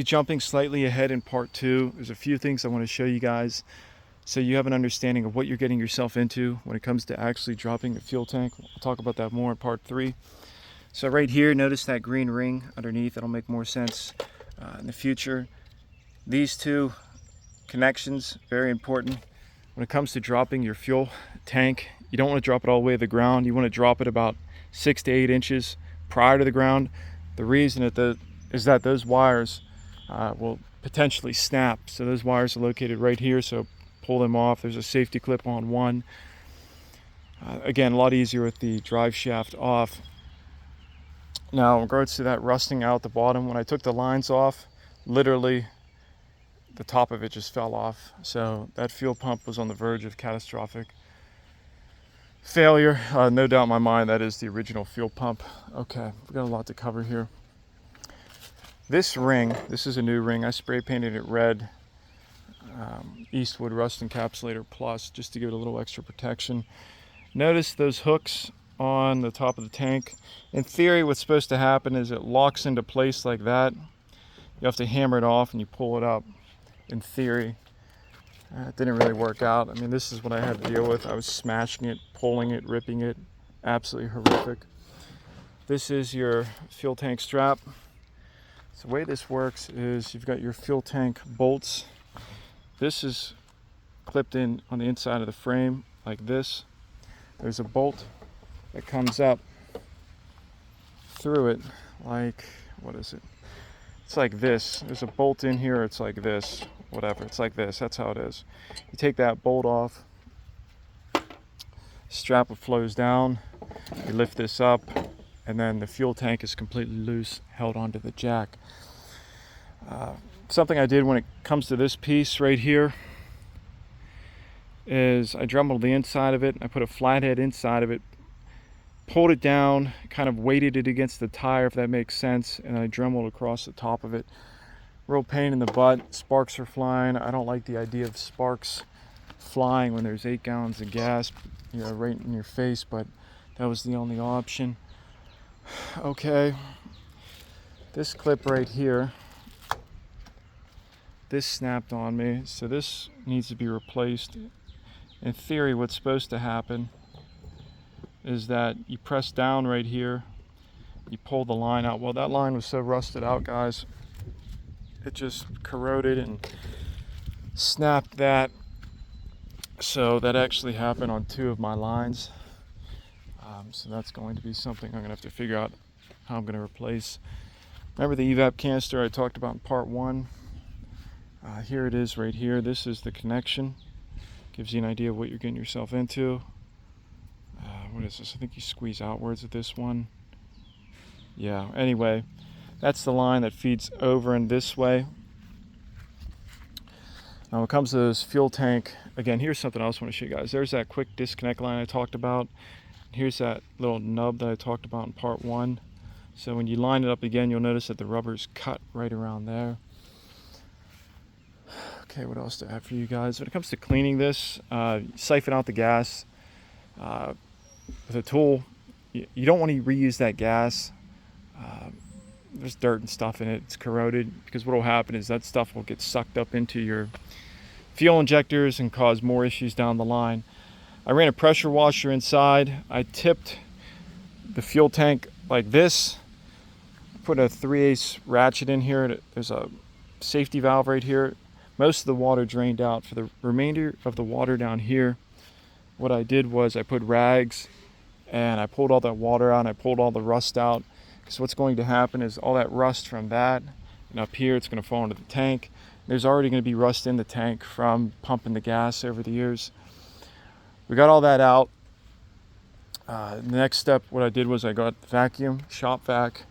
Jumping slightly ahead in part 2, there's a few things I want to show you guys so you have an understanding of what you're getting yourself into when it comes to actually dropping the fuel tank. We'll talk about that more in part 3. So right here, notice that green ring underneath. That'll make more sense in the future. These two connections, very important. When it comes to dropping your fuel tank, you don't want to drop it all the way to the ground. You want to drop it about 6 to 8 inches prior to the ground. The reason is that those wires will potentially snap. So those wires are located right here, so pull them off. There's a safety clip on one. Again, a lot easier with the drive shaft off. Now, in regards to that rusting out the bottom, when I took the lines off, literally the top of it just fell off. So that fuel pump was on the verge of catastrophic failure. No doubt in my mind that is the original fuel pump. Okay, we've got a lot to cover here. This ring, this is a new ring. I spray painted it red, Eastwood Rust Encapsulator Plus, just to give it a little extra protection. Notice those hooks on the top of the tank. In theory, what's supposed to happen is it locks into place like that. You have to hammer it off and you pull it up. In theory, it didn't really work out. I mean, this is what I had to deal with. I was smashing it, pulling it, ripping it. Absolutely horrific. This is your fuel tank strap. So the way this works is you've got your fuel tank bolts. This is clipped in on the inside of the frame like this. There's a bolt that comes up through it like, what is it? It's like this. There's a bolt in here, it's like this, whatever. It's like this, that's how it is. You take that bolt off, strap flows down, you lift this up, and then the fuel tank is completely loose, held onto the jack. Something I did when it comes to this piece right here is I dremelled the inside of it. I put a flathead inside of it, pulled it down, kind of weighted it against the tire, if that makes sense, and I dremelled across the top of it. Real pain in the butt. Sparks are flying. I don't like the idea of sparks flying when there's 8 gallons of gas, you know, right in your face, but that was the only option. Okay, this clip right here, this snapped on me, so this needs to be replaced. In theory, what's supposed to happen is that you press down right here, you pull the line out. Well, that line was so rusted out, guys, it just corroded and snapped that. So that actually happened on 2 of my lines. So that's going to be something I'm going to have to figure out how I'm going to replace. Remember the evap canister I talked about in part 1? Here it is right here. This is the connection. Gives you an idea of what you're getting yourself into. What is this? I think you squeeze outwards with this one. Yeah, anyway, that's the line that feeds over and this way. Now when it comes to this fuel tank, again, here's something else I want to show you guys. There's that quick disconnect line I talked about. Here's that little nub that I talked about in part 1. So when you line it up again, you'll notice that the rubber's cut right around there. Okay, what else do I have for you guys? When it comes to cleaning this, siphon out the gas with a tool. You don't want to reuse that gas. There's dirt and stuff in it. It's corroded, because what will happen is that stuff will get sucked up into your fuel injectors and cause more issues down the line. I ran a pressure washer inside. I tipped the fuel tank like this. Put a 3/8 ratchet in here. There's a safety valve right here. Most of the water drained out. For the remainder of the water down here, what I did was I put rags and I pulled all that water out and I pulled all the rust out. Because what's going to happen is all that rust from that and up here, it's going to fall into the tank. There's already going to be rust in the tank from pumping the gas over the years. We got all that out. The next step, what I did was I got the vacuum, shop vac.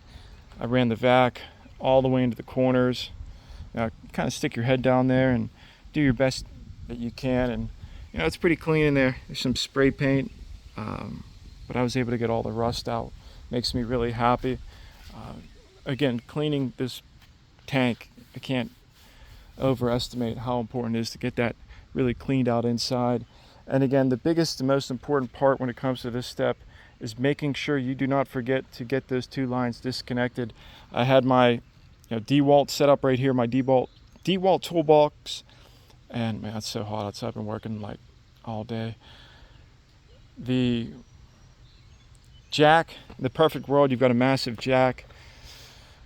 I ran the vac all the way into the corners. Now, kind of stick your head down there and do your best that you can. And you know, it's pretty clean in there. There's some spray paint, but I was able to get all the rust out. Makes me really happy. Again, cleaning this tank, I can't overestimate how important it is to get that really cleaned out inside. And again, the biggest and most important part when it comes to this step is making sure you do not forget to get those 2 lines disconnected. I had my DeWalt setup right here, my DeWalt toolbox. And man, it's so hot outside. I've been working like all day. The jack, in the perfect world, you've got a massive jack.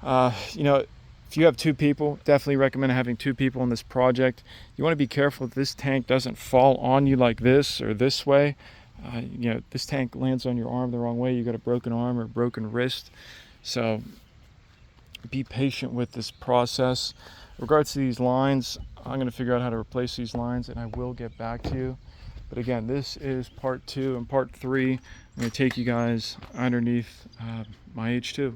If you have two people, definitely recommend having two people in this project. You want to be careful that this tank doesn't fall on you like this or this way. This tank lands on your arm the wrong way, you got a broken arm or a broken wrist. So be patient with this process. In regards to these lines, I'm going to figure out how to replace these lines, and I will get back to you. But again, this is part 2. And part 3, I'm going to take you guys underneath my H2.